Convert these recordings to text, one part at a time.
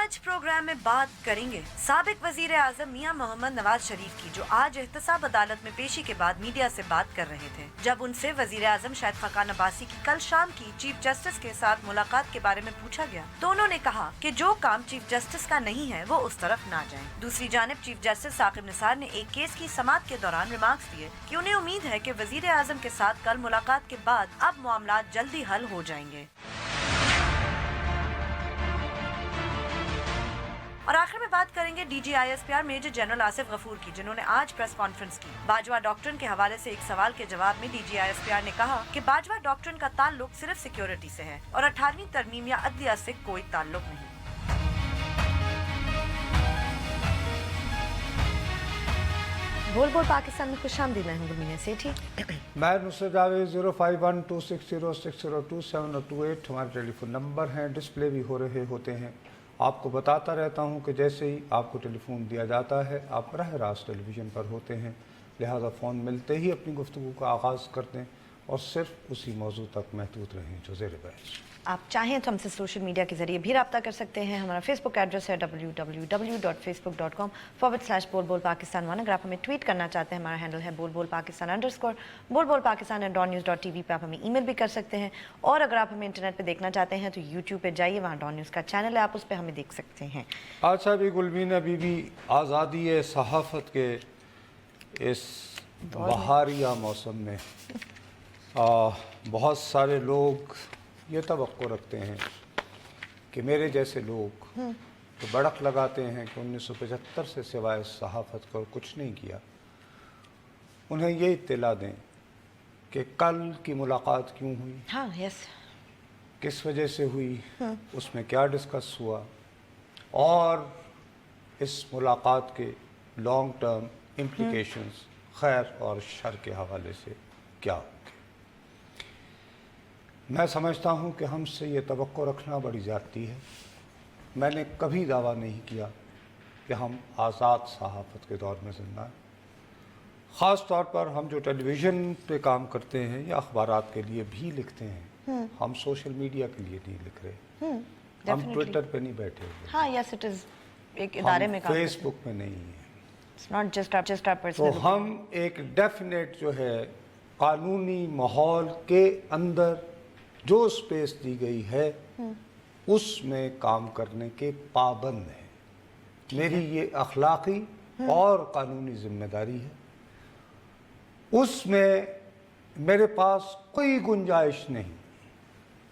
आज प्रोग्राम में बात करेंगे साबिक वजीर आजम मियां मोहम्मद नवाज शरीफ की, जो आज एहतसाब अदालत में पेशी के बाद मीडिया से बात कर रहे थे। जब उनसे वजीर आजम शाहिद खाकान अब्बासी की कल शाम की चीफ जस्टिस के साथ मुलाकात के बारे में पूछा गया तो उन्होंने कहा कि जो काम चीफ जस्टिस का नहीं है वो उस तरफ ना जाए। दूसरी जानिब चीफ जस्टिस साकिब निसार ने एक केस की समाअत के दौरान रिमार्क्स दिए कि उन्हें उम्मीद है कि वजीर आजम के साथ कल मुलाकात के बाद अब मामला जल्दी हल हो जाएंगे। और आखिर में बात करेंगे DGISPR major general Asif Ghafoor की, जिन्होंने आज प्रेस कॉन्फ्रेंस की। बाजवा डॉक्ट्रिन के हवाले से एक सवाल के जवाब में DGISPR ने कहा कि बाजवा डॉक्ट्रिन का ताल्लुक सिर्फ सिक्योरिटी से है और 18वीं तरमीम या अदलिया से कोई ताल्लुक नहीं। बोल बोल पाकिस्तान में खुशामदीद, मैं हूं गुलमीना सेठी। मैं नुसरत जावेद। 051260602728 हमारे टेलीफोन नंबर हैं, डिस्प्ले भी हो रहे होते हैं। आपको बताता रहता हूं कि जैसे ही आपको टेलीफोन दिया जाता है आप बराह रास्त टेलीविज़न पर होते हैं, लिहाजा फ़ोन मिलते ही अपनी गुफ्तगू का आगाज़ कर दें और सिर्फ उसी मौजू तक महदूद रहें जो ज़ेर बहस। आप चाहें तो हमसे सोशल मीडिया के जरिए भी रब्ता कर सकते हैं। हमारा फेसबुक एड्रेस है www.facebook.com/बोलबोलपाकिस्तान1। अगर आप हमें ट्वीट करना चाहते हैं, हमारा हैंडल है बोलबोलपाकिस्तान_। बोलबोलपाकिस्तान@dawnnews.tv पे आप हमें ईमेल भी कर सकते हैं। और अगर आप हमें इंटरनेट पे देखना चाहते हैं तो यूट्यूब पे जाइए, वहाँ डॉन न्यूज़ का चैनल है, आप उस पर हमें देख सकते हैं। अच्छा भी गुलमीना बीबी, आज़ादी सहाफ़त के इस बहारिया मौसम में बहुत सारे लोग ये तवक्को रखते हैं कि मेरे जैसे लोग तो बड़क लगाते हैं कि 1975 से सिवाय सहाफ़त को कुछ नहीं किया। उन्हें ये इत्तला दें कि कल की मुलाकात क्यों हुई, हाँ, यस, किस वजह से हुई, उसमें क्या डिस्कस हुआ और इस मुलाकात के लॉन्ग टर्म इम्प्लिकेशंस खैर और शर के हवाले से क्या होंगे। मैं समझता हूँ कि हमसे ये तवक्को रखना बड़ी ज़्यादती है। मैंने कभी दावा नहीं किया कि हम आज़ाद सहाफ़त के दौर में ज़िंदा हैं। ख़ास तौर पर हम जो टेलीविज़न पे काम करते हैं या अखबारात के लिए भी लिखते हैं, हम सोशल मीडिया के लिए नहीं लिख रहे, हम ट्विटर पे नहीं बैठे हुए, हाँ, यस, इट इज़ एक इदारे में काम, फेसबुक पे नहीं है। It's not just our personal. तो हम एक डेफिनेट जो है कानूनी माहौल के अंदर जो स्पेस दी गई है उसमें काम करने के पाबंद हैं। मेरी ये अखलाकी और कानूनी जिम्मेदारी है। उसमें मेरे पास कोई गुंजाइश नहीं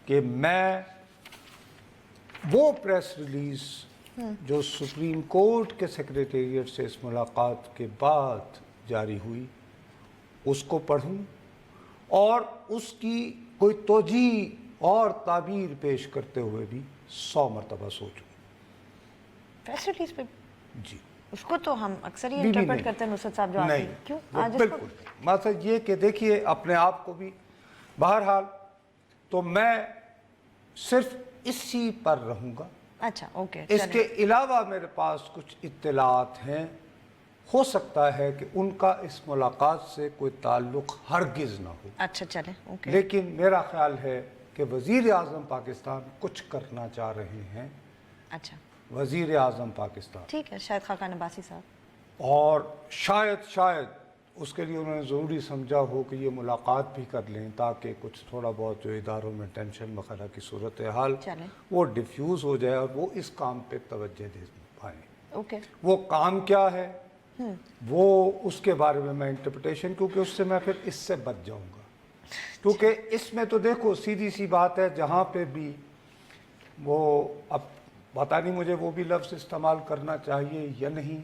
कि मैं वो प्रेस रिलीज जो सुप्रीम कोर्ट के सेक्रेटेरिएट से इस मुलाकात के बाद जारी हुई उसको पढ़ूं और उसकी कोई तोजी और ताबीर पेश करते हुए भी 100 मरतबा सोचूं। प्रेस रिलीज पे जी, उसको तो हम अक्सर ही इंटरप्रेट करते हैं नुसरत साहब, जो आते हैं। क्यों आज बिल्कुल मतलब ये कि देखिए अपने आप को भी, बहरहाल तो मैं सिर्फ इसी पर रहूँगा। अच्छा, ओके। इसके अलावा मेरे पास कुछ इत्तलात हैं, हो सकता है कि उनका इस मुलाकात से कोई ताल्लुक हरगिज़ ना हो। अच्छा, चले, ओके। लेकिन मेरा ख्याल है कि वज़ीर आज़म पाकिस्तान कुछ करना चाह रहे हैं। अच्छा, वज़ीर आज़म पाकिस्तान, ठीक है, शाहिद खाकान अब्बासी साहब, और शायद उसके लिए उन्होंने ज़रूरी समझा हो कि ये मुलाकात भी कर लें ताकि कुछ थोड़ा बहुत जो इदारों में टेंशन वगैरह की सूरत हाल वो डिफ्यूज़ हो जाए और वो इस काम पे तवज्जो दे पाएँ। ओके, वो काम क्या है वो उसके बारे में मैं इंटरप्रिटेशन, क्योंकि उससे मैं फिर इससे बच जाऊंगा। क्योंकि इसमें तो देखो सीधी सी बात है, जहाँ पे भी वो, अब पता नहीं मुझे वो भी लफ्ज़ इस्तेमाल करना चाहिए या नहीं,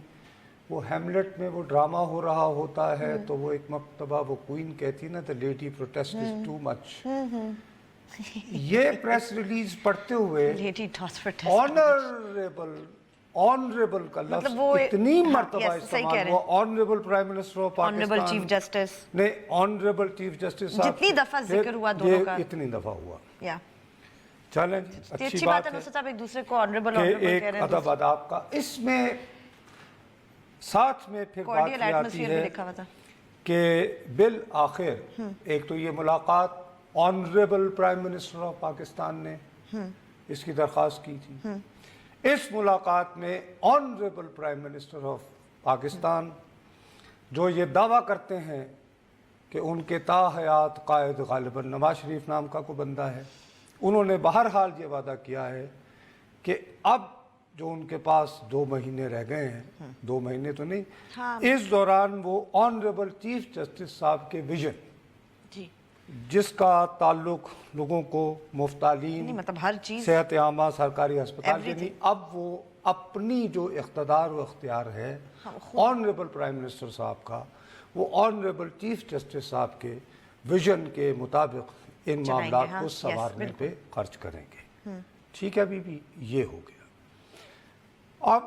वो हैमलेट में वो ड्रामा हो रहा होता है तो वो एक मर्तबा वो क्वीन कहती ना, the lady protest is too much. ये प्रेस रिलीज पढ़ते हुए ऑनरेबल का लफ्ज़ मतलब इतनी मरतबा इस्तेमाल हुआ, honourable prime minister of Pakistan, honourable chief justice, नहीं ऑनरेबल चीफ जस्टिस साहब, जितनी दफा जिक्र हुआ दोनों का, इतनी दफा हुआ। या चलें, अच्छी बात है साहब एक दूसरे को ऑनरेबल कह रहे हैं, अदब अदाब का। इसमें साथ में फिर बात ये आती है कि बिल आखिर एक तो ये मुलाकात honourable prime minister of Pakistan ने इसकी दरख्वास्त की थी, इस मुलाकात में honourable prime minister of Pakistan जो ये दावा करते हैं कि उनके ताहयात कायद गालिबन नवाज शरीफ नाम का कोई बंदा है, उन्होंने बहरहाल ये वादा किया है कि अब जो उनके पास 2 महीने रह गए हैं, 2 महीने तो नहीं, हाँ। इस दौरान वो ऑनरेबल चीफ जस्टिस साहब के विजन जी जिसका ताल्लुक लोगों को मुफ्त तालीम, नहीं मतलब हर चीज सेहत आमा, सरकारी अस्पताल Everything. यानी अब वो अपनी जो इख्तदार व इख्तियार है ऑनरेबल प्राइम मिनिस्टर साहब का, वो ऑनरेबल चीफ जस्टिस साहब के विजन के मुताबिक इन चलाएंगे, मामलात हाँ, को yes, संवारने बिल्कुल। पे खर्च करेंगे। ठीक है बीबी, ये हो गया। अब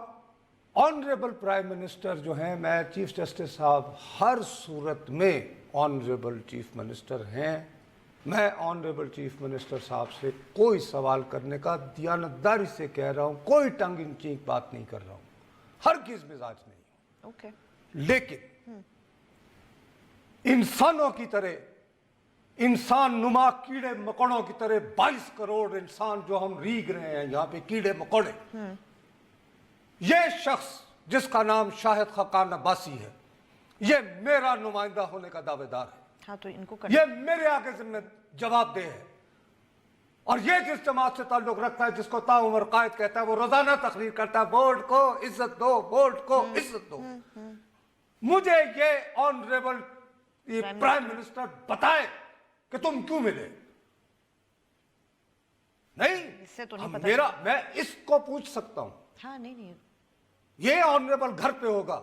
ऑनरेबल प्राइम मिनिस्टर जो हैं, मैं चीफ जस्टिस साहब हर सूरत में ऑनरेबल चीफ मिनिस्टर हैं, मैं ऑनरेबल चीफ मिनिस्टर साहब से कोई सवाल करने का दियानतदारी से कह रहा हूं, कोई टंग इन चीक बात नहीं कर रहा हूं, हर किस मिजाज नहीं। ओके लेकिन इंसानों की तरह, इंसान नुमा कीड़े मकोड़ों की तरह 22 करोड़ इंसान जो हम रीग रहे हैं यहाँ पे कीड़े मकोड़े, ये शख्स जिसका नाम शाहिद खकान अब्बासी है, ये मेरा नुमाइंदा होने का दावेदार है। हाँ तो इनको ये मेरे आगे जिम्मे जवाबदेह है, और ये जिस जमात से ताल्लुक रखता है, जिसको ताउमर कायद कहता है, वो रोजाना तकरीर करता है, बोर्ड को इज्जत दो, बोर्ड को इज्जत दो। मुझे ये ऑनरेबल प्राइम मिनिस्टर बताए कि तुम क्यों मिले। नहीं, इससे तो नहीं पता मेरा, मैं इसको पूछ सकता हूं, हाँ नहीं ये ऑनरेबल घर पे होगा,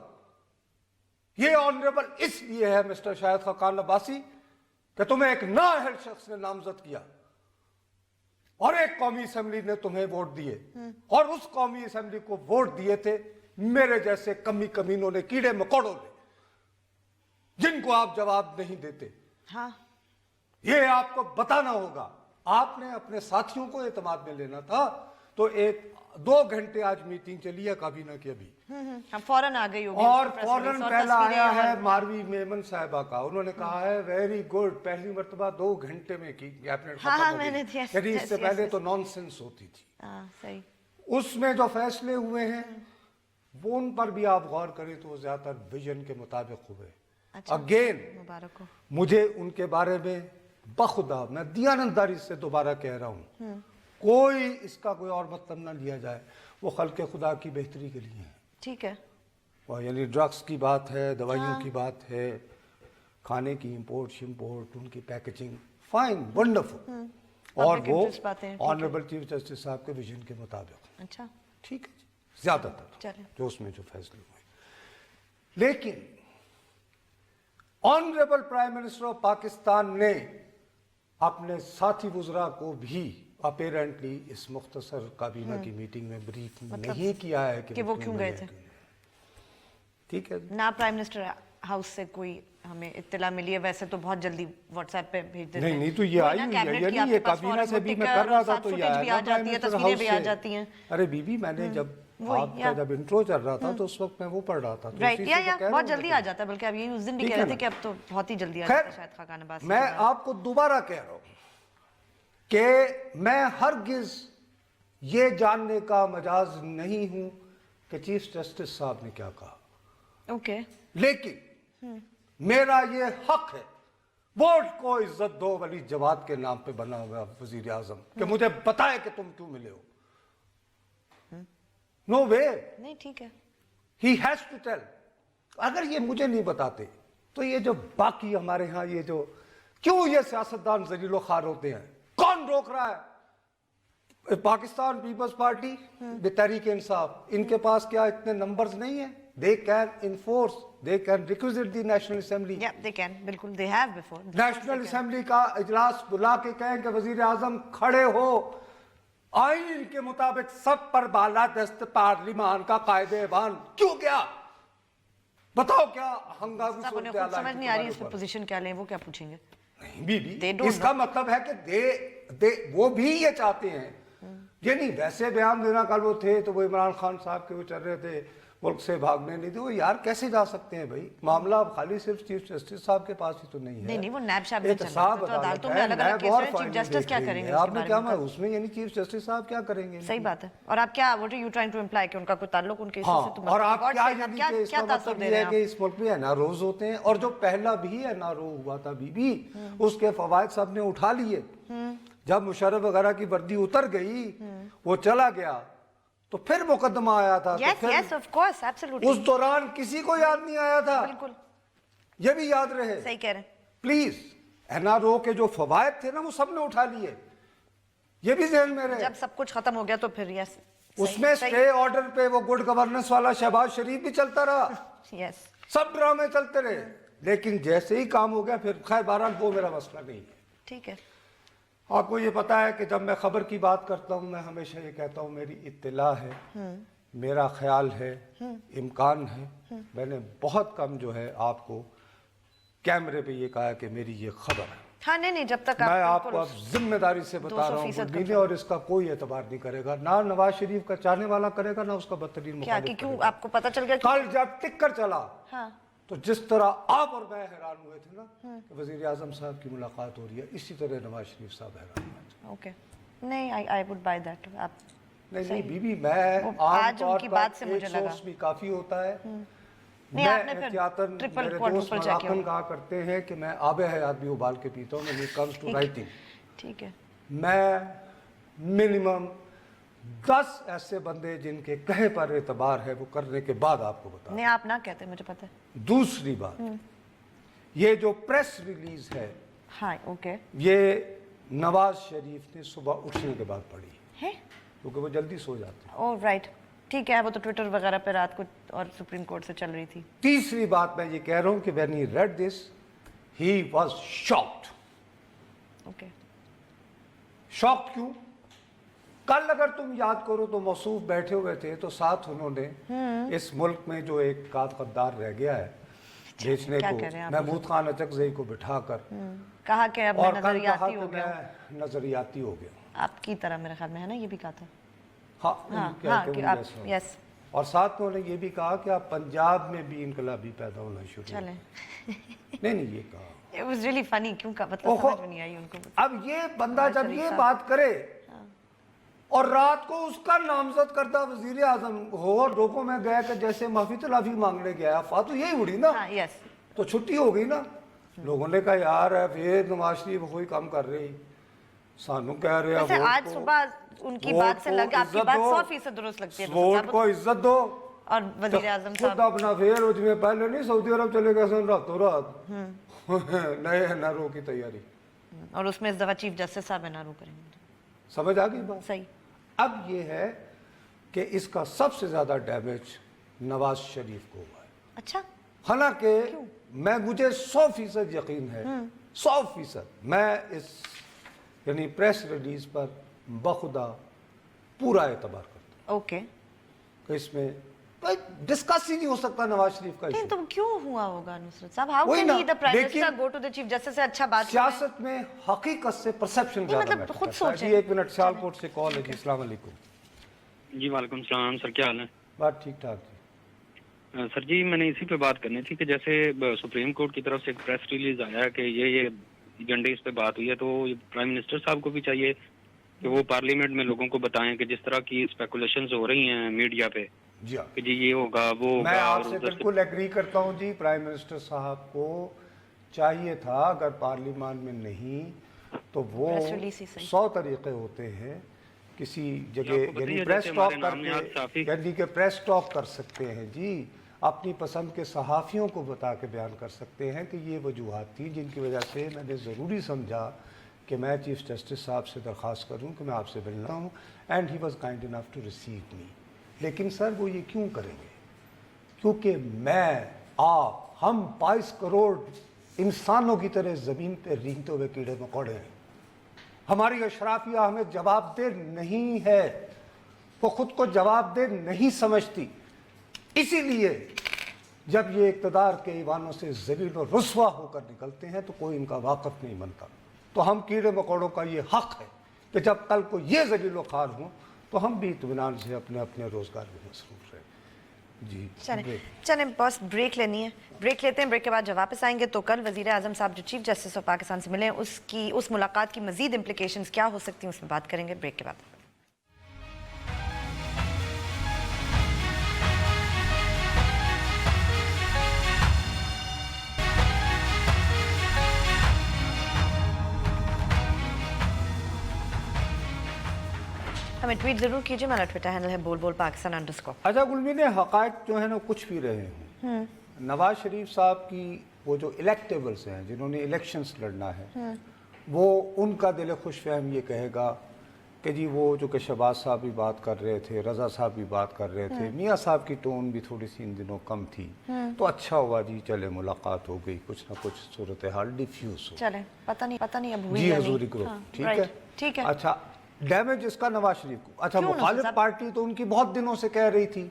ये ऑनरेबल इसलिए है मिस्टर शाहिद खकान अब्बासी कि तुम्हें एक नाअहल शख्स ने नामजद किया और एक कौमी असेंबली ने तुम्हें वोट दिए, और उस कौमी असेंबली को वोट दिए थे मेरे जैसे कमी कमीनों ने, कीड़े मकोड़ों ने, जिनको आप जवाब नहीं देते। हाँ ये आपको बताना होगा। आपने अपने साथियों को एतमाद में लेना था, तो 1-2 घंटे आज मीटिंग चली है, कभी ना कभी, हम फौरन आ गई होगी और उसकी press फौरन release और पहला तस्वीरें आया और- है मारवी मेमन साहिबा का, उन्होंने कहा है वेरी गुड, पहली मर्तबा 2 घंटे में की कैबिनेट हाँ, खत्म हो मैंने गई। yes, यदि yes, इससे yes, पहले yes. तो नॉनसेंस होती थी। हाँ सही उसमें जो फैसले हुए हैं वो उन पर भी आप गौर करें तो ज्यादातर विजन के मुताबिक हुए। अच्छा, अगेन मुबारक हो। मुझे उनके बारे में बखुदा, मैं दियानतदारी से दोबारा कह रहा हूं, कोई इसका कोई और मतलब ना लिया जाए, वो खल्के खुदा की बेहतरी के लिए है। ठीक है और यानी ड्रग्स की बात है, दवाइयों की बात है, खाने की इंपोर्ट शिम्पोर्ट, उनकी पैकेजिंग, फाइन, वंडरफुल, और Public वो interest बातें हैं, ठीक है। ऑनरेबल चीफ जस्टिस साहब के विजन के मुताबिक। अच्छा ठीक है जी, ज्यादातर चलें। जो उसमें जो फैसले हुए। लेकिन honourable prime minister of Pakistan ने अपने साथी वुज़रा को भी अपेरेंटली इस मुख्तसर काबीना की मीटिंग में ब्रीफ नहीं किया है कि वो क्यों गए थे। ठीक है जी। ना प्राइम मिनिस्टर हाउस से कोई हमें इत्तला मिली है, वैसे तो बहुत जल्दी व्हाट्सएप पे भेज देते नहीं हैं। नहीं, तो ये वही आई ना, हुई है, कैबिनेट ये की नहीं, ये आपके पास काबीना फौरन से भी मैं टिकर कर रहा और था साथ तो ये footage भी आया आ था जाती है, प्राइम मिनिस्टर तस्वीरें भी आ हाउस से। जाती हैं। अरे बीबी, मैंने जब वही, आपका या। जब इंट्रो चल रहा था तो उस वक्त मैं वो पढ़ रहा था, तो राइट उसी या से तो कह रहा बहुत हूं जल्दी मैं। आ जाता है, बल्कि अब ये उस दिन भी ठीक कह है रहे थे ना। कि अब तो बहुत ही जल्दी आ खैर, जाता है शायद खाकान अब्बासी मैं के बाद। आपको दोबारा कह रहा हूं कि मैं हरगिज ये जानने का मजाज नहीं हूं कि चीफ जस्टिस साहब ने क्या कहा, ओके लेकिन मेरा ये हक है, बोर्ड को इज्जत दो वली जवाद के नाम पे बना हुआ वजीर आजम, कि मुझे बताए कि तुम क्यों मिले हो। नो वे, नहीं ठीक है ही हैज टू टेल। अगर ये मुझे नहीं बताते तो ये जो बाकी हमारे यहाँ ये जो क्यों ये सियासतदान जलीलो खार होते हैं, कौन रोक रहा है? पाकिस्तान पीपल्स पार्टी, तहरीक इंसाफ, इनके पास क्या इतने नंबर्स नहीं है? They can enforce, they can requisite the national assembly. या दे कैन, बिल्कुल they have before. National assembly का इजलास बुला के कहें कि वजीर आजम खड़े हो, आइन के मुताबिक सब पर बाला दस्त पार्लिमान का कायदे बान क्यों गया? बताओ क्या हंगामी सब उन्हें सूरत खुद हाल है समझ कि नहीं आ रही तुम्हारे इस पे ऊपर? पोजीशन क्या लें, वो क्या पूछेंगे? नहीं बीबी, They don't इसका मतलब है कि दे वो भी ये चाहते हैं। ये नहीं वैसे बयान देना, कल वो थे तो वो इमरान खान साहब के वो चल रहे थे, मुल्क से भागने नहीं दो। यार कैसे जा सकते हैं भाई? मामला अब खाली सिर्फ चीफ जस्टिस साहब के पास ही तो नहीं है। नहीं वो नैब साहब में चल रहा है, एहतसाब तो अदालत अदालतों में है, अलग-अलग नैब केस और हैं, चीफ फाइनल जस्टिस क्या देख करेंगे रही है। उसके आपने बारे क्या में? उसमें यानी चीफ जस्टिस साहब क्या करेंगे? सही बात है। और आप क्या what are you trying to imply कि उनका कोई ताल्लुक उन केसों हाँ, से तो और आप God क्या sake, यानी क्या कि इसका तासुर मतलब दे ये रहे है हैं कि इस मुल्क में एनआरओज होते हैं, और जो पहला भी एनआरओ हुआ था बीबी, उसके फवायद सब ने उठा लिए। जब मुशर्रफ वगैरह की वर्दी उतर गई, वो चला गया, तो फिर मुकदमा आया था। Yes, तो फिर yes, of course, absolutely. उस दौरान किसी को याद नहीं आया था। बिल्कुल ये भी याद रहे। सही कह रहे हैं। प्लीज, एनआरओ के जो फवायद थे ना, वो सबने उठा लिए। ये भी ध्यान में रहे। जब सब कुछ खत्म हो गया तो फिर यस उसमें स्टे ऑर्डर पे वो गुड गवर्नेंस वाला शहबाज शरीफ भी चलता रहा। यस सब ड्रामे चलते रहे, लेकिन जैसे ही काम हो गया फिर खैर बहरहाल वो मेरा मसला नहीं है। ठीक है। आपको ये पता है कि जब मैं खबर की बात करता हूँ, मैं हमेशा ये कहता हूँ मेरी इत्तिला है, मेरा ख्याल है, इम्कान है। मैंने बहुत कम जो है आपको कैमरे पे ये कहा है कि मेरी ये खबर है। हाँ नहीं जब तक मैं आपको अब जिम्मेदारी से बता रहा हूँ, 200% और इसका कोई एतबार नहीं करेगा, ना नवाज शरीफ का चाहने वाला करेगा, ना उसका बदतरीन क्या कि मुखालिफ क्यों करेगा। आपको पता चल गया कल जब टिक्कर चला, हाँ तो जिस तरह आप और मैं हैरान हुए थे ना कि वजीर आजम साहब की मुलाकात हो रही है, इसी तरह नवाज शरीफ साहब हैरान हुए। ओके नहीं आई वुड बाय दैट। आप नहीं बीबी, मैं वो आज उनकी बात से मुझे लगा भी काफी होता है। नहीं, मैं आपने फिर एहतियातन, ट्रिपल मेरे क्वाड्रुपल दोस्त चेक किया मलाकन कहा करते हैं कि मैं आबे हयात भी उबाल के पीता हूँ। when it comes to writing, ठीक है। मैं मिनिमम 10 ऐसे बंदे जिनके कहे पर एतबार है वो करने के बाद आपको बता। नहीं आप ना कहते, मुझे पता है। दूसरी बात, ये जो प्रेस रिलीज है, हाँ ओके ये नवाज शरीफ ने सुबह उठने के बाद पढ़ी है, क्योंकि वो जल्दी सो जाते हैं। ओह राइट ठीक है। वो तो ट्विटर वगैरह पे रात को और सुप्रीम कोर्ट से चल रही थी। तीसरी बात मैं ये कह रहा हूं कि when he read this he was shocked. Okay shocked क्यों? कल अगर तुम याद करो तो मौसूफ बैठे हुए थे, तो साथ उन्होंने इस मुल्क में जो एक गद्दार रह गया है बेचने क्या को, कह रहे हैं आप? महमूद खान अचकजई को बिठाकर, कहा कि अब मैं और कल कहा नजरियाती कि हो गया। मैं नजरियाती हो गया। आपकी तरह मेरे ख्याल में है ना, ये भी कहा था। हाँ, हाँ कि आप यस और साथ में उन्होंने ये भी कहा कि आप पंजाब में भी इनकलाबी पैदा होना शुरू हो। चलें। नहीं ये कहा। It was really funny, क्यों का मतलब ओहो, समझ में नहीं आई उनको। अब ये बंदा जब शरीफ ये साहब। बात करे और रात को उसका नामजद करता वजीर आजम हो और रोको में गया कि जैसे माफी तलाफी मांगने गया, फातू यही उड़ी ना, हाँ यस तो छुट्टी हो गई ना। लोगों ने कहा यार है फिर नवाज शरीफ कोई काम कर रही, सानू कह रहे वैसे हैं आज सुबह उनकी बात से लगे, आपकी बात 100% दुरुस्त लगती है। वोट को इज्जत दो। और वजीर आजम खुद साहब अपना फेर उसमें पहले नहीं सऊदी अरब चले गए सन रातों रात नए एनआरओ की तैयारी, और उसमें इस दफा चीफ जस्टिस साहब एनआरओ करेंगे। समझ आ गई बात? सही। अब ये है कि इसका सबसे ज्यादा डैमेज नवाज शरीफ को हुआ है। अच्छा हालांकि मुझे 100% यकीन है, 100% मैं इस यानी प्रेस रिलीज पर बखुदा पूरा एतबार करता ओके हूं कि इसमें डिस्कस ही नहीं हो सकता नवाज शरीफ का नहीं इशू। तो क्यों हुआ होगा नुसरत साहब? हाउ वही कैन ना, ही द प्राइम लेकिन minister go to the chief justice से अच्छा बात सियासत में हकीकत से परसेप्शन ज्यादा मतलब मैटर खुद करता है। सोचें। जी एक मिनट, सियालकोट से कॉल है जी। अस्सलाम वालेकुम। जी वालेकुम सलाम सर, क्या हाल है? बात ठीक ठाक जी। सर जी मैंने इसी पे बात करनी थी कि जैसे सुप्रीम कोर्ट की तरफ से एक प्रेस रिलीज आया कि ये एजेंडे इस पे बात हुई है, तो प्राइम मिनिस्टर साहब को भी चाहिए कि वो पार्लियामेंट में लोगों को बताएं कि जिस तरह की स्पेकुलेशंस हो रही हैं मीडिया पे जी हाँ, कि जी ये होगा वो होगा, मैं और आपसे उधर से बिल्कुल एग्री करता हूं जी। प्राइम मिनिस्टर साहब को चाहिए था, अगर पार्लियामान में नहीं तो वो Press release ही सही। 100 तरीके होते हैं किसी जगह, आपको पता ही यानी है प्रेस जैसे टॉक हमारे नाम याद करके, साफी- यानी कि प्रेस टॉक कर सकते हैं जी, अपनी पसंद के सहाफ़ियों को बता के बयान कर सकते हैं कि ये वजूहात थी जिनकी वजह से मैंने ज़रूरी समझा कि मैं चीफ जस्टिस साहब से दरख्वास्त करूं कि मैं आपसे मिलना हूं, and he was kind enough to receive me. लेकिन सर वो ये क्यों करेंगे? क्योंकि मैं, आप, हम 22 करोड़ इंसानों की तरह ज़मीन पर रेंगते हुए कीड़े मकोड़े हैं। हमारी अशराफिया हमें जवाबदेह नहीं है, वो खुद को जवाबदेह नहीं समझती। इसीलिए जब ये इक़्तिदार के ईवानों से ज़लील और रुस्वा होकर निकलते हैं तो कोई इनका वाक़िफ़ नहीं बनता। तो हम कीड़े मकोड़ों का ये हक़ है कि जब कल को ये ज़लील व ख़ार हों तो हम भी इत्मीनान से अपने अपने रोज़गार में मसरूफ़ रहें। जी चलें बस ब्रेक लेनी है, ब्रेक लेते हैं, ब्रेक के बाद जब वापस आएंगे तो कल वज़ीर आज़म साहब जो चीफ जस्टिस ऑफ पाकिस्तान से मिले उस मुलाकात की मज़ीद इम्प्लिकेशंस क्या हो सकती हैं उसमें बात करेंगे ब्रेक के बाद। हमें ट्वीट जरूर कीजिए, हमारा ट्विटर हैंडल है बोल पाकिस्तान _ अच्छा गुलमी ने हक़ाइक़ जो है ना कुछ भी रहे हों, नवाज शरीफ साहब की वो जो इलेक्टेबल्स हैं जिन्होंने इलेक्शंस लड़ना है वो उनका दिल खुश फहम ये कहेगा कि जी वो जो कि शहबाज साहब भी बात कर रहे थे, रज़ा साहब भी बात कर रहे थे, मियाँ साहब की टोन भी थोड़ी सी इन दिनों कम थी, तो अच्छा हुआ जी चले मुलाकात हो गई, कुछ ना कुछ सूरत हाल डिफ्यूज हो। चले पता नहीं अब हुई जी या नहीं। हजूरी ग्रुप हाँ, ठीक राइट, है ठीक है। अच्छा डैमेज इसका नवाज शरीफ को, अच्छा क्यों मुखालिफ नवाज पार्टी तो उनकी बहुत दिनों से कह रही थी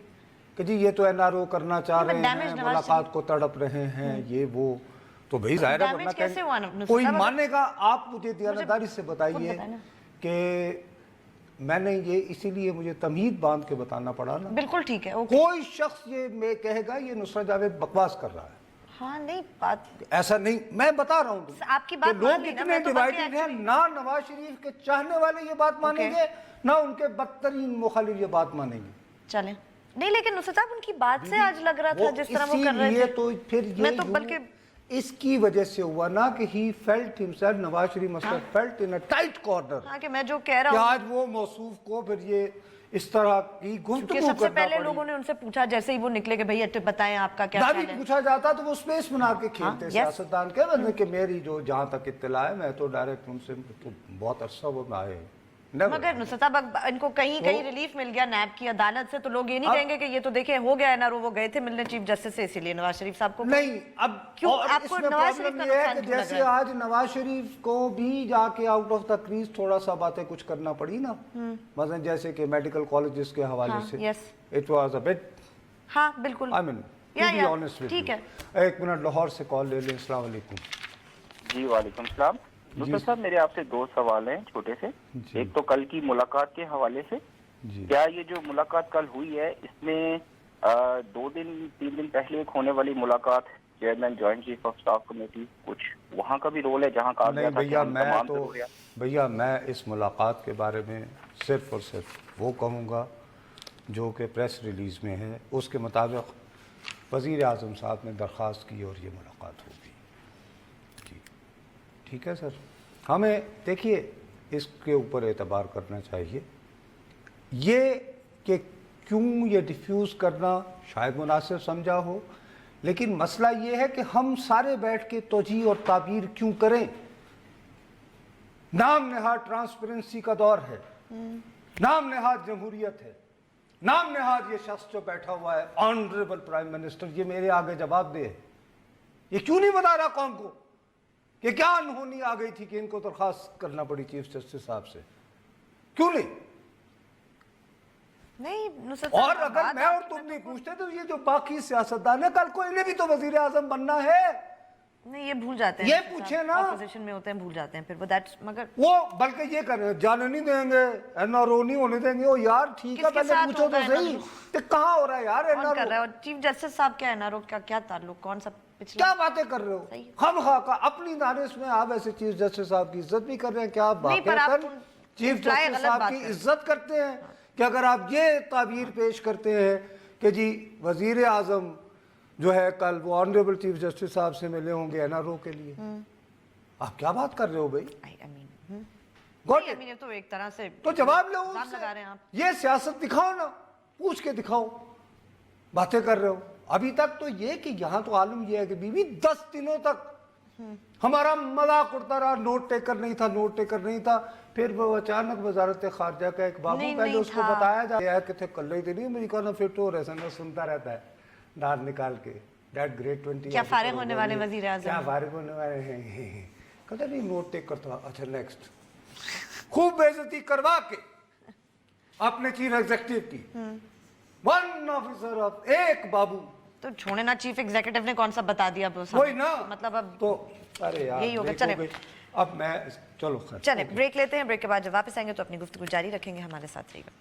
कि जी ये तो एनआरओ करना चाह रहे हैं, मुलाकात को तड़प रहे हैं, ये वो तो भाई जाहिर है वरना कैसे हुआ ना? कोई मानेगा? आप मुझे दियानतदारी से बताइए कि मैंने ये इसीलिए मुझे तमीद बांध के बताना पड़ा ना। बिल्कुल ठीक है, कोई शख्स ये मैं कहेगा ये नुसरत जावेद बकवास कर रहा है, हाँ नहीं बात ऐसा नहीं, मैं बता रहा हूँ आपकी बात कि लोग इतने डिवाइडेड हैं, ना नवाज शरीफ के चाहने वाले ये बात मानेंगे ना उनके बदतरीन मुखालिफ ये बात मानेंगे। चले नहीं, लेकिन नुसरत साहब उनकी बात से आज लग रहा था जिस तरह वो कर रहे थे, तो फिर ये मैं तो बल्कि इसकी वजह से हुआ ना कि he felt himself, Nawaz Sharif मसलन felt in a tight corner, हाँ कि मैं जो कह रहा हूँ आज वो मौसूफ को फिर ये इस तरह की गुफ्तगू सबसे करना पहले पड़ी। लोगों ने उनसे पूछा जैसे ही वो निकले कि भैया बताएं आपका क्या ख्याल है, पूछा जाता तो वो स्पेस बना के खेलते सियासतदान के बंदे कि मेरी जो जहाँ तक इत्तला है मैं तो डायरेक्ट उनसे तो बहुत अरसा वो आए। मगर नुसरत साहब इनको कहीं रिलीफ मिल गया नैब की अदालत से, तो लोग ये नहीं कहेंगे कि ये तो देखे हो गया है ना, वो गए थे मिलने चीफ जस्टिस से, इसीलिए नवाज शरीफ साहब को नहीं। अब क्यों और आपको इसमें नवाज शरीफ प्रॉब्लम का ये है नुकसान कि क्यों लग जैसे रहा है? आज नवाज शरीफ को भी जाके आउट ऑफ द क्रीज थोड़ा सा बातें कुछ करना पड़ी ना, मतलब जैसे कि मेडिकल कॉलेजेस के हवाले से इट वाज अ बिट, हाँ बिल्कुल, I mean to be honest with ठीक है। एक मिनट लाहौर से कॉल ले लें। अस्सलाम वालेकुम। जी वालेकुम सलाम। डॉक्टर साहब मेरे आपसे दो सवाल हैं छोटे से। एक तो कल की मुलाकात के हवाले से, क्या ये जो मुलाकात कल हुई है इसमें 2-3 दिन पहले एक होने वाली मुलाकात chairman joint chief of staff committee, कुछ वहाँ का भी रोल है जहाँ कहा गया था कि हम तमाम भैया मैं इस मुलाकात के बारे में सिर्फ और सिर्फ वो कहूँगा जो कि प्रेस रिलीज में है, उसके मुताबिक वज़ीर आज़म साहब ने दरख्वास्त की और ये मुलाकात होगी। ठीक है सर, हमें देखिए इसके ऊपर एतबार करना चाहिए। ये कि क्यों ये डिफ्यूज़ करना शायद मुनासिब समझा हो, लेकिन मसला ये है कि हम सारे बैठ के तोजी और ताबीर क्यों करें। नाम नहाद ट्रांसपेरेंसी का दौर है, नाम नहाद जमहूरियत है, नाम नहाद ये शख्स जो बैठा हुआ है ऑनरेबल प्राइम मिनिस्टर, ये मेरे आगे जवाब दे, ये क्यों नहीं बता रहा कौम को कि क्या अनहोनी आ गई थी कि इनको दरख्वास्त करना पड़ी चीफ जस्टिस साहब से, क्यों नहीं? और अगर मैं और तुम नहीं पूछते तो ये जो बाकी सियासतदान है कल को इन्हें भी तो वजीर आजम बनना है। नहीं ये भूल जाते हैं, ये पूछे ना, ऑपोजिशन में होते हैं भूल जाते हैं फिर वो दैट्स, मगर वो बल्कि ये कर रहे जाने नहीं देंगे, एनआरओ नहीं होने देंगे। ओ यार ठीक है पहले पूछो तो सही कि कहाँ हो रहा है यार एनआरओ कर रहा है, और चीफ जस्टिस साहब क्या एनआरओ का क्या ताल्लुक, कौन सा पिछला, क्या बातें कर रहे हो? हम खाका अपनी दानिश में आप ऐसे चीफ जस्टिस साहब की इज्जत भी कर रहे हैं, क्या आप चीफ जस्टिस साहब की इज्जत करते हैं कि अगर आप ये ताबीर पेश करते हैं कि जी वजीर आजम जो है कल वो ऑनरेबल चीफ जस्टिस साहब से मिले होंगे एनआरओ के लिए, आप क्या बात कर रहे हो भाई? तो एक तरह से तो जवाब लो, लगा रहे हैं आप, ये सियासत दिखाओ ना, पूछ के दिखाओ, बातें कर रहे हो। अभी तक तो ये कि यहाँ तो आलम ये है कि बीवी 10 दिनों तक हमारा मजाक उड़ता रहा, नोट टेकर नहीं था, नोट टेकर नहीं था। फिर वो अचानक वजारत खारजा का एक बाबू पहले उसको बताया जाता है कि थे कल ही नहीं अमेरिका ना, फिर तो ऐसा ना सुनता रहता है डार निकाल के दैट ग्रेट 20 क्या फारिग होने वाले वजीर आज़म, क्या फारिग होने वाले हैं, कहता नहीं नोट टेक करता। अच्छा नेक्स्ट खूब बेइज्जती करवा के अपने चीफ एग्जीक्यूटिव की, वन ऑफिसर ऑफ एक बाबू, तो छोड़े ना, चीफ एग्जीक्यूटिव ने कौन सा बता दिया वही ना, मतलब अब तो अरे यार यही होगा। चले अब मैं चलो चले ब्रेक लेते हैं, ब्रेक के बाद जब वापस आएंगे तो अपनी गुफ्तगू जारी रखेंगे, हमारे साथ रहिएगा।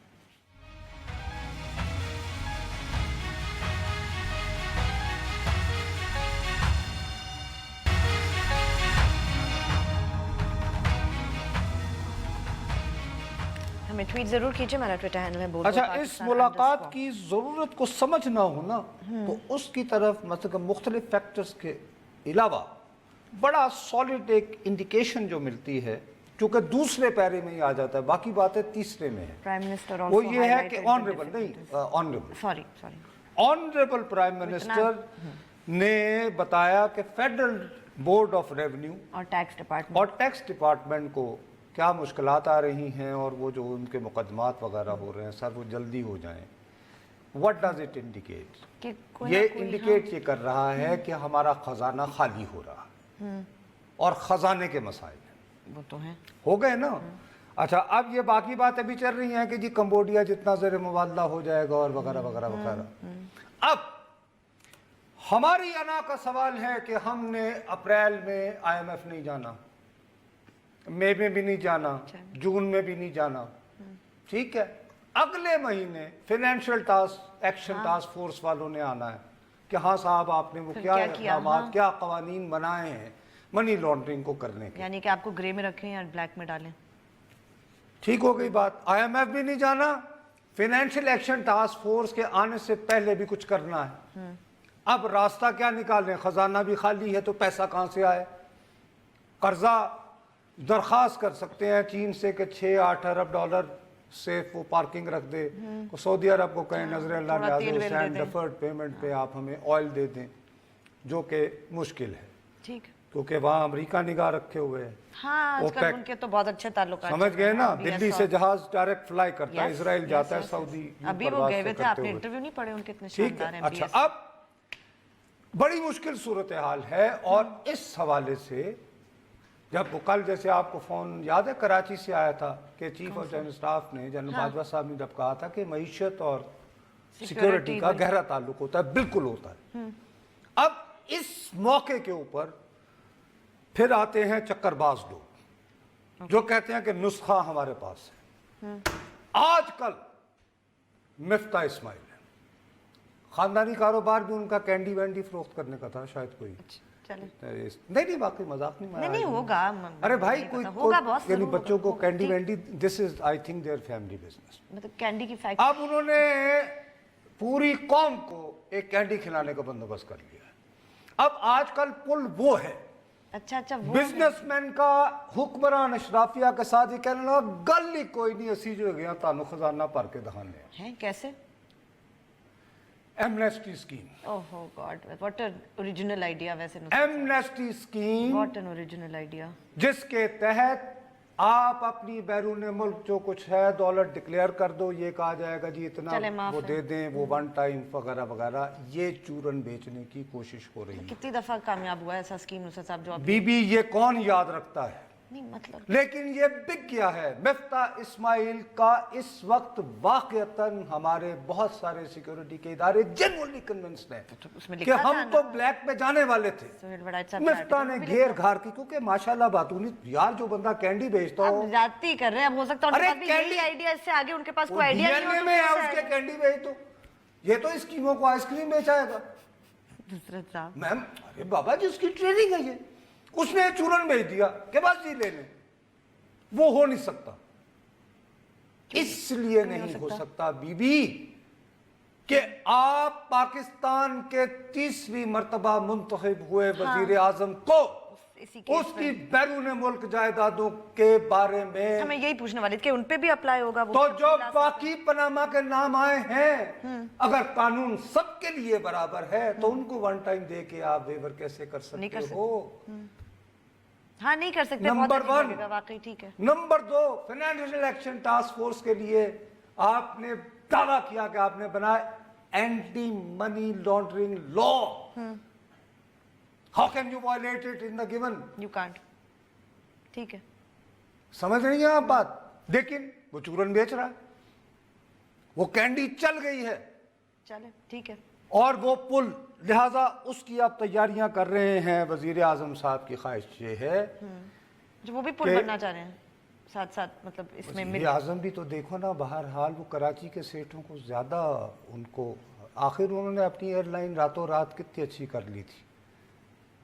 हमें ट्वीट जरूर कीजिए, हमारा ट्विटर हैंडल है बोल अच्छा, इस मुलाकात की ज़रूरत को समझना हो ना तो उसकी तरफ मतलब मुख्तलिफ फैक्टर्स के अलावा बड़ा सॉलिड एक इंडिकेशन जो मिलती है, क्योंकि दूसरे पैरे में ही आ जाता है, बाकी बातें तीसरे में है। प्राइम मिनिस्टर वो ये है कि ऑनरेबल प्राइम मिनिस्टर ने बताया कि फेडरल बोर्ड ऑफ रेवेन्यू और टैक्स डिपार्टमेंट को क्या मुश्किलात आ रही हैं और वो जो उनके मुकदमात वगैरह हो रहे हैं सर वो जल्दी हो जाएं। What does it indicate? ये इंडिकेट ये कर रहा है कि हमारा खजाना खाली हो रहा है और खजाने के मसाइल हैं, वो तो है, हो गए ना। अच्छा, अब ये बाकी बातें भी चल रही हैं कि जी कंबोडिया जितना ज़र मुबादला हो जाएगा और वगैरह वगैरह वगैरह। अब हमारी अना का सवाल है कि हमने अप्रैल में IMF नहीं जाना, मई में भी नहीं जाना, जून में भी नहीं जाना, ठीक है। अगले महीने फाइनेंशियल एक्शन टास्क फोर्स वालों ने आना है कि हाँ साहब आपने वो क्या इक़दामात, क्या कवानीन बनाए हैं मनी लॉन्ड्रिंग को करने के, यानी कि आपको ग्रे में रखें या ब्लैक में डालें। ठीक हो गई बात। IMF भी नहीं जाना, फाइनेंशियल एक्शन टास्क फोर्स के आने से पहले भी कुछ करना है। अब रास्ता क्या निकालें? खजाना भी खाली है तो पैसा कहां से आए? कर्जा दरखास्त कर सकते हैं चीन से कि 6-8 अरब डॉलर से वो पार्किंग रख दे, तो सऊदी अरब को कहें नजर अल्लाह ने डिफर्ड पेमेंट पे आप हमें ऑयल दे दें, जो कि मुश्किल है, ठीक, क्योंकि वहाँ अमेरिका निगाह रखे हुए है। हाँ, आजकल उनके तो बहुत अच्छे ताल्लुकात, समझ गए ना। दिल्ली से जहाज डायरेक्ट फ्लाई करता है, इसराइल जाता है, सऊदी अभी वो गए हुए थे, आपने इंटरव्यू नहीं पढ़े उनके, इतने शानदार हैं। अच्छा, अब बड़ी मुश्किल सूरत हाल है और इस हवाले से जब वो कल जैसे आपको फोन याद है कराची से आया था कि चीफ ऑफ जनरल स्टाफ ने जनरल बाजवा साहब ने जब कहा था कि मईशत और सिक्योरिटी का गहरा ताल्लुक होता है, बिल्कुल होता है। अब इस मौके के ऊपर फिर आते हैं चक्करबाज लोग जो कहते हैं कि नुस्खा हमारे पास है। आजकल मिफ्ता इस्माइल है, खानदानी कारोबार भी उनका कैंडी वैंडी फरोख्त करने का था शायद कोई, नहीं बाकी मजाक नहीं होगा। अरे भाई कोई यानी बच्चों को candy Vendée, this is I think their family business, मतलब कैंडी की फैक्ट्री। अब उन्होंने पूरी कौम को एक कैंडी खिलाने का बंदोबस्त कर लिया है। अब आजकल पुल वो है, अच्छा वो बिजनेसमैन का हुक्मरान अशराफिया के साथ ये कहने लगा गल ही कोई नहीं, असी जो गया तानू खजाना भर के दिखाने हैं। कैसे? Amnesty scheme. Oh God, what an original idea. वैसे amnesty scheme, what an original idea, जिसके तहत आप अपनी बैरून मुल्क जो कुछ है डॉलर डिक्लेयर कर दो, ये कहा जाएगा जी इतना वो दे दें, वो वन टाइम वगैरह वगैरह, ये चूरन बेचने की कोशिश हो रही है। कितनी दफा कामयाब हुआ ऐसा स्कीम नुसरत साहब जो बीबी ये कौन याद रखता है? नहीं मतलब, लेकिन ये बिक गया है। मिफ्ता इस्माइल का इस वक्त वाकईतन हमारे बहुत सारे सिक्योरिटी के इदारे जेन्युइनली कन्विंस्ड हैं कि हम तो ब्लैक में जाने वाले थे। मिफ्ता ने घेर घार की, क्योंकि माशाल्लाह बातूनी यार जो बंदा कैंडी बेचता हो, जाती कर रहे हैं, अब हो सकता है उनके पास भी यही आइडिया, इससे आगे उनके पास कोई आइडिया नहीं में है उसके कैंडी बेच दो, ये तो स्कीमों को आइसक्रीम बेचाएगा नुसरत साहब। मैम अरे बाबा जी उसकी ट्रेनिंग है, ये उसने चूरन भेज दिया के बाद जी लेने, वो हो नहीं सकता। इसलिए नहीं हो सकता बीबी कि आप पाकिस्तान के तीसरी मर्तबा मुंतखब हुए वजीर आजम को उसकी बैरून मुल्क जायदादों के बारे में, हमें यही पूछने वाले थे कि उनपे भी अप्लाई होगा वो, तो जो बाकी पनामा के नाम आए हैं, अगर कानून सबके लिए बराबर है तो उनको वन टाइम दे के आप वेवर कैसे कर सकते हो? हाँ नहीं कर सकते। नंबर वन, वाकई ठीक है। नंबर दो, फाइनेंशियल एक्शन टास्क फोर्स के लिए आपने दावा किया कि आपने बनाया anti money laundering law. How can you violate it in the given? You can't. ठीक है, समझ रही हैं आप बात? लेकिन वो चूरन बेच रहा है, वो कैंडी चल गई है, चले ठीक है, और वो पुल, लिहाजा उसकी आप तैयारियां कर रहे हैं। वजीर आजम साहब की ख्वाहिश ये है जो वो भी पुल बनना चाह रहे हैं साथ साथ, मतलब इसमें वजीर आजम भी तो देखो ना, बहरहाल वो कराची के सेठों को ज्यादा उनको, आखिर उन्होंने अपनी एयरलाइन रातों रात कितनी अच्छी कर ली थी।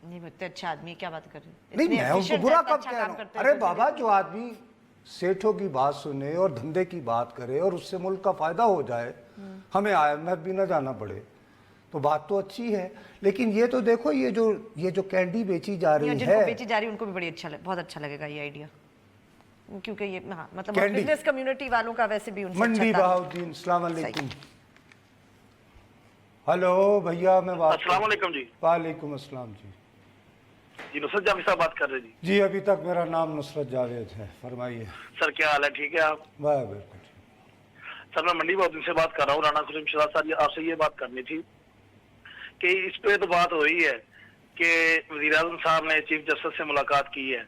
नहीं इतने अच्छे आदमी, क्या बात कर रहे हैं? नहीं मैं उनको बुरा कब कह रहा हूं? अरे बाबा जो आदमी सेठों की बात सुने और धंधे की बात करे और उससे मुल्क का फायदा हो जाए, हमें IMF भी ना जाना पड़े, तो बात तो अच्छी है। लेकिन ये तो देखो, ये जो कैंडी बेची जा रही जिनको है, बेची जा रही है उनको भी बड़ी बहुत अच्छा लगेगा ये आइडिया, क्योंकि ये हाँ मतलब कैंडी। बिजनेस कम्युनिटी वालों का वैसे भी उनसे मंडी अच्छा ताल्लुक। बहाउद्दीन, अस्सलाम वालेकुम। हेलो भैया, मैं बात अस्सलाम वालेकुम जी। वालेकुम अस्सलाम जी। जी नुसरत जावेद साहब बात कर रहे हैं जी। जी अभी तक मेरा नाम नुसरत जावेद है, फरमाइए। सर क्या हाल है, ठीक है आप? वाह बिल्कुल ठीक। सर मैं मंडी बहाउद्दीन से बात कर रहा हूँ, राना खुर्शीद शहजाद साहब, आपसे ये बात करनी थी कि इस पे तो बात हो रही है कि वज़ीर आज़म साहब ने चीफ जस्टिस से मुलाकात की है,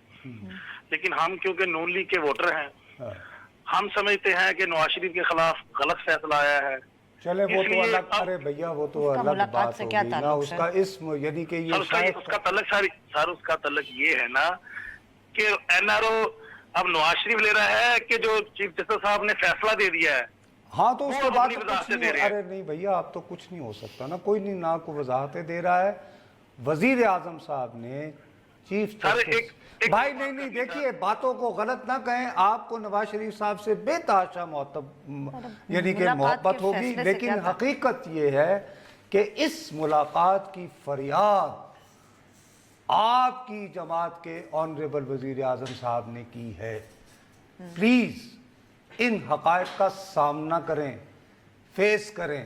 लेकिन हम क्योंकि नून लीग के वोटर हैं, हाँ। हम समझते हैं कि नवाज शरीफ के खिलाफ गलत फैसला आया है। चले वो तो इसलिए अलग, अब- अरे भैया वो तो उसका अलग मुलाकात बात से होगी क्या ना, ताल्लुक उसका इसम यानी कि ये सर उसका तल्लक ये है ना कि NRO अब नवाज शरीफ ले रहा है कि जो चीफ जस्टिस साहब ने फैसला दे दिया है। हाँ तो वो उसके अपनी बाद तो वजाहत कुछ से नहीं, दे रहे हैं। अरे नहीं भैया आप तो कुछ नहीं हो सकता ना, कोई नहीं ना को वजाहतें दे रहा है। वजीर आजम साहब ने चीफ सर, जस्टिस एक भाई बात नहीं करनी देखिए बातों को गलत ना कहें, आपको नवाज शरीफ साहब से बेतहाशा यानी कि मुलाकात मोहब्बत के होगी, फैसले से लेकिन क्या था? हकीकत ये है कि इस मुलाकात की फरियाद आपकी जमात के ऑनरेबल वजीर आजम साहब ने की है। प्लीज इन हकायक का सामना करें, फेस करें।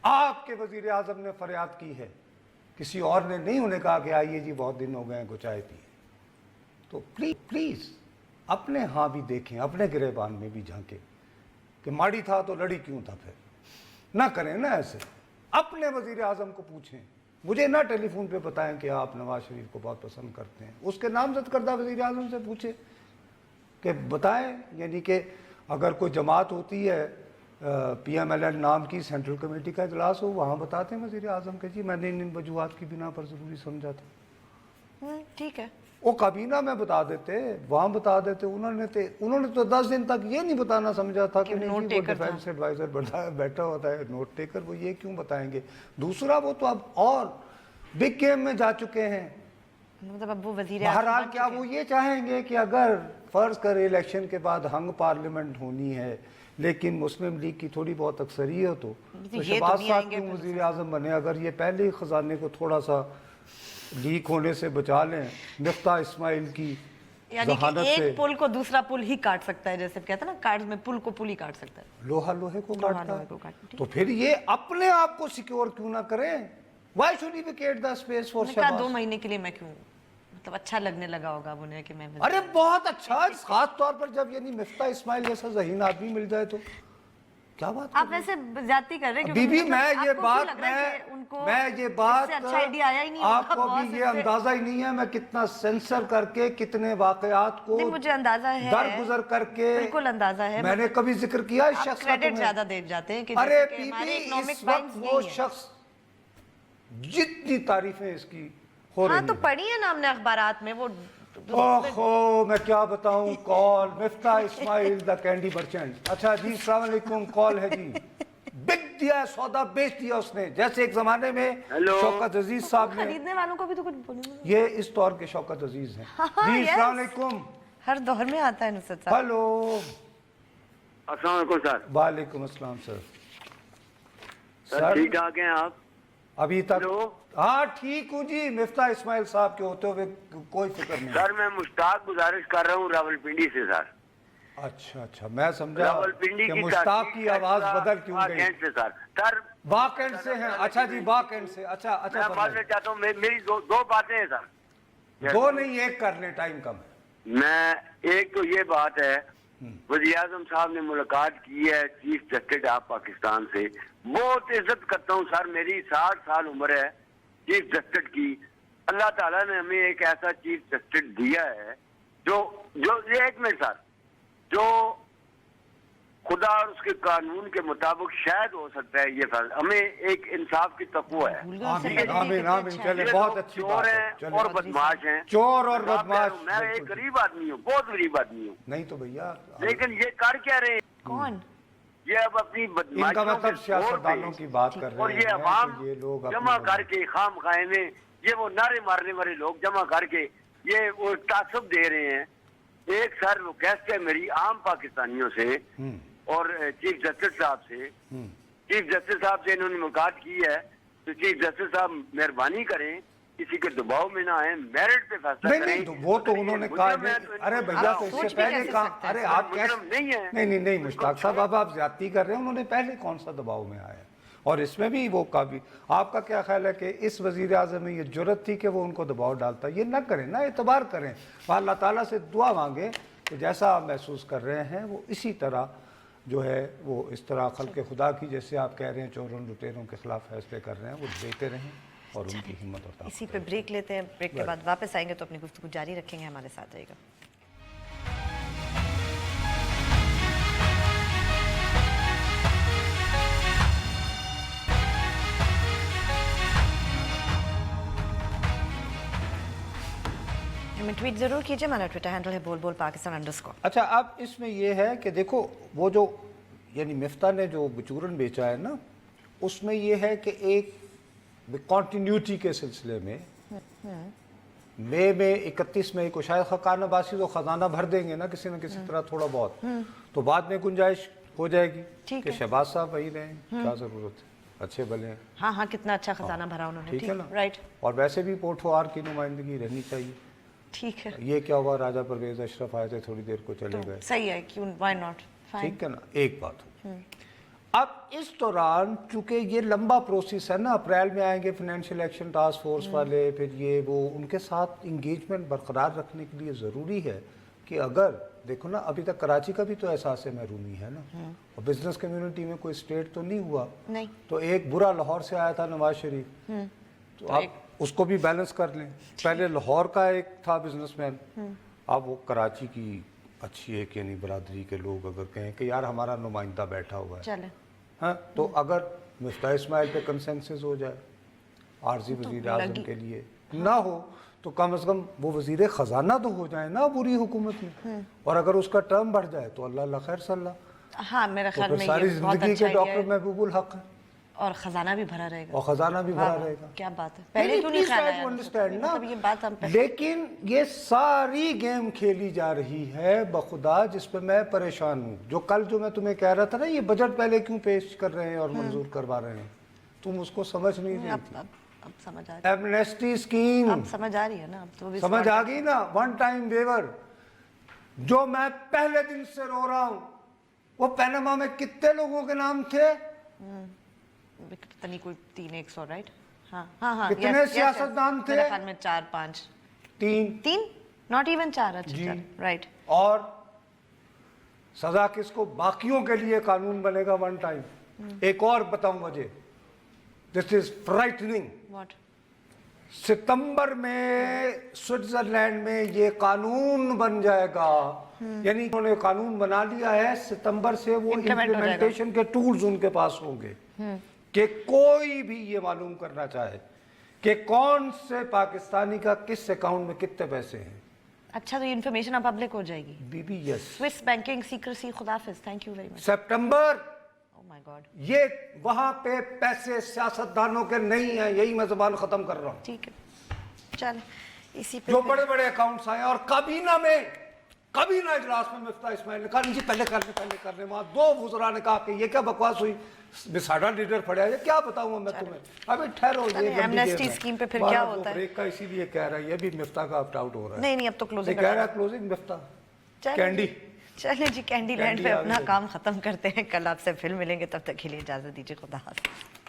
आपके वजीर आजम ने फरियाद की है, किसी और ने नहीं, उन्हें कहा कि आइए जी बहुत दिन हो गए हैं, कुछ चाय पिए। तो प्लीज अपने हाँ भी देखें, अपने गिरेबान में भी झांके कि माड़ी था तो लड़ी क्यों था, फिर ना करें ना ऐसे। अपने वजीर आजम को पूछें, मुझे ना टेलीफोन पे बताएं कि आप नवाज शरीफ को बहुत पसंद करते हैं, उसके नामजद करदा वजीर आजम से पूछे कि बताएं, यानी कि अगर कोई जमात होती है PMLN नाम की, सेंट्रल कमेटी का इजलास हो, वहाँ बताते हैं वजीर आजम के जी मैंने इन वजूहात की बिना पर ज़रूरी समझा था। ठीक है, वो काबीना में बता देते, वहाँ बता देते। उन्होंने तो 10 दिन तक ये नहीं बताना समझा था कि नहीं नोट जी वो टेकर था। डिफेंस एडवाइजर बैठा होता है, नोट टेकर, वो ये क्यों बताएंगे। दूसरा वो तो अब और बिग गेम में जा चुके हैं। मतलब अब वो वजीर बहरहाल क्या वो ये चाहेंगे कि अगर फर्ज कर इलेक्शन के बाद हंग पार्लियामेंट होनी है लेकिन मुस्लिम लीग की थोड़ी बहुत अक्सरियत हो, तो ये तो शहबाज नहीं साहब आएंगे क्यों फिर वजीर आजम बने। अगर ये पहले ही खजाने को थोड़ा सा लीक होने से बचा लें, मिफ्ता इस्माइल की यानी कि जहानत एक से, पुल को दूसरा पुल ही काट सकता है, जैसे कहते हैं ना कार्ड्स में पुल को पुल ही काट सकता है। लोहा लोहे को लोहा काटता लोहे को है। काटता है। तो फिर ये अपने आप को सिक्योर क्यों ना करें। Why should he vacate the space for मैंने कहा शहबाज? 2 महीने के लिए मैं क्यों, मतलब अच्छा लगने लगा होगा अब उन्हें कि मैं अरे बहुत अच्छा, खास तौर पर जब यानी मिफ्ता इस्माइल जैसा जहीन आदमी मिल जाए तो क्या बात आप वैसे ज्यादती कर रहे हैं, क्योंकि बीबी मतलब मैं ये आपको क्यों बात लग रहा है कि उनको मैं ये बात इससे अच्छा आइडिया आया ही नहीं होगा, आपको बहुत भी ये इससे- अंदाजा ही नहीं है मैं कितना सेंसर करके कितने वाकयात को नहीं, मुझे अंदाजा है, दरगुजर करके बिल्कुल अंदाजा है। मैंने कभी जिक्र किया इस आप शख्स का क्रेडिट तुम्हें? ज्यादा दे जाते हैं कि अरे जैसे कि हमारे बीबी economic इस वक्त minds वो यही है। शख्स जितनी तारीफें इसकी हो रही हाँ तो हैं। पढ़ी है ना हमने अखबारात में वो ओहो मैं क्या बताऊं, call Miftah Ismail the candy merchant. अच्छा जी अस्सलाम वालेकुम, कॉल है जी। बिक दिया, सौदा बेच दिया उसने, जैसे एक जमाने में हेलो। शौकत अजीज साहब ने। खरीदने वालों को भी तो कुछ बोले, ये इस दौर के शौकत अजीज हैं। जी yes। अस्सलाम वालेकुम। हर दौर में आता है नुसरत साहब। हेलो अस्सलाम वालेकुम सर। वालेकुम अस्सलाम सर। सर ठीक ठाक हैं आप? अभी तक हेलो। हाँ ठीक हूँ जी, मिफ्ता इस्माइल साहब के होते हुए कोई फिक्र नहीं। सर मैं मुश्ताक गुजारिश कर रहा हूँ रावलपिंडी से सर। अच्छा अच्छा मैं समझा रावलपिंडी कि की मुश्ताक की आवाज बदल क्यों गई। कैंट से सर। सर वाकंड से हैं, अच्छा जी वाकंड से। अच्छा अच्छा मैं फरमाइए। बोलना चाहता हूँ मेरी दो बातें हैं सर। दो नहीं एक कर ले, टाइम कम है। मैं एक तो ये बात है, वज़ीर आज़म साहब ने मुलाकात की है चीफ जस्टिस ऑफ पाकिस्तान से, बहुत इज्जत करता हूँ सर। मेरी 60 साल उम्र है चीफ जस्टिस की। अल्लाह ताला ने हमें एक ऐसा चीफ जस्टिस दिया है जो ये एक मिनट सर, जो खुदा और उसके कानून के मुताबिक शायद हो सकता है ये फैसला। हमें एक इंसाफ की तकवा है। आमीन आमीन आमीन। चले बहुत अच्छी चोर बात है। हैं चले और बदमाश हैं। चोर और मैं बदमाश, मैं एक बिल्कुल। गरीब आदमी हूँ, बहुत गरीब आदमी हूँ, नहीं तो भैया लेकिन ये कर क्या रहे हैं? कौन? ये अब अपनी इनका बदमाशियों मतलब के जोर सियासतदानों पे की बात कर और रहे ये हैं अवाम कि ये लोग जमा अपनी- करके खाम खाए में ये वो नारे मारने वाले लोग जमा करके ये वो तासुब दे रहे हैं ایک سر ریکویسٹ ہے میری عام پاکستانیوں سے اور چیف جسٹس صاحب سے. چیف جسٹس صاحب سے انہوں نے ملاقات کی ہے تو چیف جسٹس صاحب مہربانی کریں کسی کے دباؤ میں نہ آئیں, میرٹ پہ فیصلہ کریں. نہیں وہ تو انہوں نے کہا ہے. ارے بھیا تو اس سے پہلے کہا, ارے آپ کیسے نہیں مشتاق صاحب آپ زیادتی کر رہے ہیں. انہوں نے پہلے کون سا دباؤ میں آیا, اور اس میں بھی وہ کافی. آپ کا کیا خیال ہے کہ اس وزیر اعظم میں یہ جرت تھی کہ وہ ان کو دباؤ ڈالتا؟ یہ نہ کریں نا, اعتبار کریں, اللہ تعالیٰ سے دعا مانگیں کہ جیسا آپ محسوس کر رہے ہیں وہ اسی طرح جو ہے وہ اس طرح خلق خدا کی, جیسے آپ کہہ رہے ہیں چوروں لٹیروں کے خلاف فیصلے کر رہے ہیں, وہ دیتے رہیں اور ان کی ہمت اور اسی پہ بریک لیتے ہیں, بریک کے بعد واپس آئیں گے تو اپنی گفتگو جاری رکھیں گے. ہمارے ساتھ رہے گا. ہمیں ٹویٹ ضرور کیجئے, ہمارا ٹویٹر ہینڈل ہے بول بول پاکستان _ اچھا اب اس میں یہ ہے کہ دیکھو وہ جو یعنی مفتاح نے جو بچورن بیچا ہے نا, اس میں یہ ہے کہ ایک کنٹینیوٹی کے سلسلے میں مئی میں 31 مئی کو شاید خاقان عباسی تو خزانہ بھر دیں گے نا کسی نہ کسی طرح تھوڑا بہت, تو بعد میں گنجائش ہو جائے گی کہ شہباز صاحب وہی رہیں, کیا ضرورت ہے, اچھے بھلے ہیں. ہاں کتنا اچھا خزانہ بھرا انہوں نے, ٹھیک ہے نا, رائٹ. اور ویسے بھی پوٹھوار کی نمائندگی رہنی چاہیے. ٹھیک ہے, یہ کیا ہوا, راجہ پرویز اشرف آئے تھے تھوڑی دیر کو چلے گئے, صحیح ہے, کیوں, وائی ناٹ, ٹھیک ہے نا, ایک بات. اب اس دوران چونکہ یہ لمبا پروسیس ہے نا, اپریل میں آئیں گے فائنینشیل ایکشن ٹاسک فورس والے, پھر یہ وہ, ان کے ساتھ انگیجمنٹ برقرار رکھنے کے لیے ضروری ہے کہ اگر دیکھو نا ابھی تک کراچی کا بھی تو احساس محرومی ہے نا, اور بزنس کمیونٹی میں کوئی اسٹیٹ تو نہیں ہوا, تو ایک برا لاہور سے آیا تھا نواز شریف, تو آپ اس کو بھی بیلنس کر لیں. پہلے لاہور کا ایک تھا بزنس مین, اب وہ کراچی کی اچھی ایک یعنی برادری کے لوگ اگر کہیں کہ یار ہمارا نمائندہ بیٹھا ہوا ہے, ہاں, تو اگر مفتاح اسماعیل پہ کنسنسس ہو جائے عارضی وزیر اعظم کے لیے نہ ہو, تو کم از کم وہ وزیر خزانہ تو ہو جائے نا بری حکومت میں, اور اگر اس کا ٹرم بڑھ جائے تو اللہ خیر صلی اللہ. ہاں میرا خیال میں ساری یہ بہت زندگی اچھا کے ڈاکٹر محبوب الحق ہے, اور خزانہ بھی بھرا رہے گا, اور خزانہ بھی بھرا رہے گا. کیا بات ہے, پہلے کیوں نہیں خیال آیا, مطلب یہ بات ہم. لیکن یہ ساری گیم کھیلی جا رہی ہے بخدا, جس پہ میں پریشان ہوں. جو کل جو میں تمہیں کہہ رہا تھا نا, یہ بجٹ پہلے کیوں پیش کر رہے ہیں اور منظور کروا رہے ہیں, تم اس کو سمجھ نہیں رہی تھی. اب سمجھ آ رہی, ایمنیسٹی اسکیم اب سمجھ آ رہی ہے نا, اب تو سمجھ آ گئی نا. ون ٹائم ویور, جو میں پہلے دن سے رو رہا ہوں, وہ پیناما میں کتنے لوگوں کے نام تھے, پتہ نہیں کوئی 300 رائٹ, ہاں کتنے سیاستدان تھے, میرے خیال میں 4-5, 3 ناٹ ایون 4, اچھا رائٹ. اور سزا کس کو, باقیوں کے لیے قانون بنے گا ون ٹائم. ایک اور بتاؤں وجہ, دس از فرائٹننگ. ستمبر میں سوئٹزرلینڈ میں یہ قانون بن جائے گا, یعنی انہوں نے قانون بنا لیا ہے, ستمبر سے وہ امپلیمنٹیشن کے ٹولز ان کے پاس ہوں گے کہ کوئی بھی یہ معلوم کرنا چاہے کہ کون سے پاکستانی کا کس اکاؤنٹ میں کتنے پیسے ہیں. اچھا, تو یہ انفارمیشن اب پبلک ہو جائے گی. بی بی یس, سوئس بینکنگ سیکریسی, خدافظ, thank you very much. September, my God, یہ وہاں پہ پیسے سیاستدانوں کے نہیں ہیں, یہی میں زبان ختم کر رہا ہوں. ٹھیک ہے, چل اسی پہ جو بڑے بڑے اکاؤنٹس آئے, اور کابینہ اجلاس میں مفتاح اسماعیل نے کہا جی پہلے کر لیں. وہاں 2 وزراء نے کہا کہ یہ کیا بکواس ہوئی, ساڈا لیڈر پڑیا, یہ کیا بتاؤں میں تمہیں, ابھی ٹھہرو. یہ ایمنیسٹی اسکیم پہ پھر کیا ہوتا ہے, بریک کا اسی لیے کہہ رہا ہے, یہ بھی مفتاح کا آپٹ آؤٹ ہو رہا ہے. نہیں اب تو کلوزنگ کہہ رہا ہے کلوزنگ مفتاح کینڈی. چلیں جی, کینڈی لینڈ پہ اپنا کام ختم کرتے ہیں. کل آپ سے پھر ملیں گے, تب تک کے لیے اجازت دیجیے, خدا حافظ.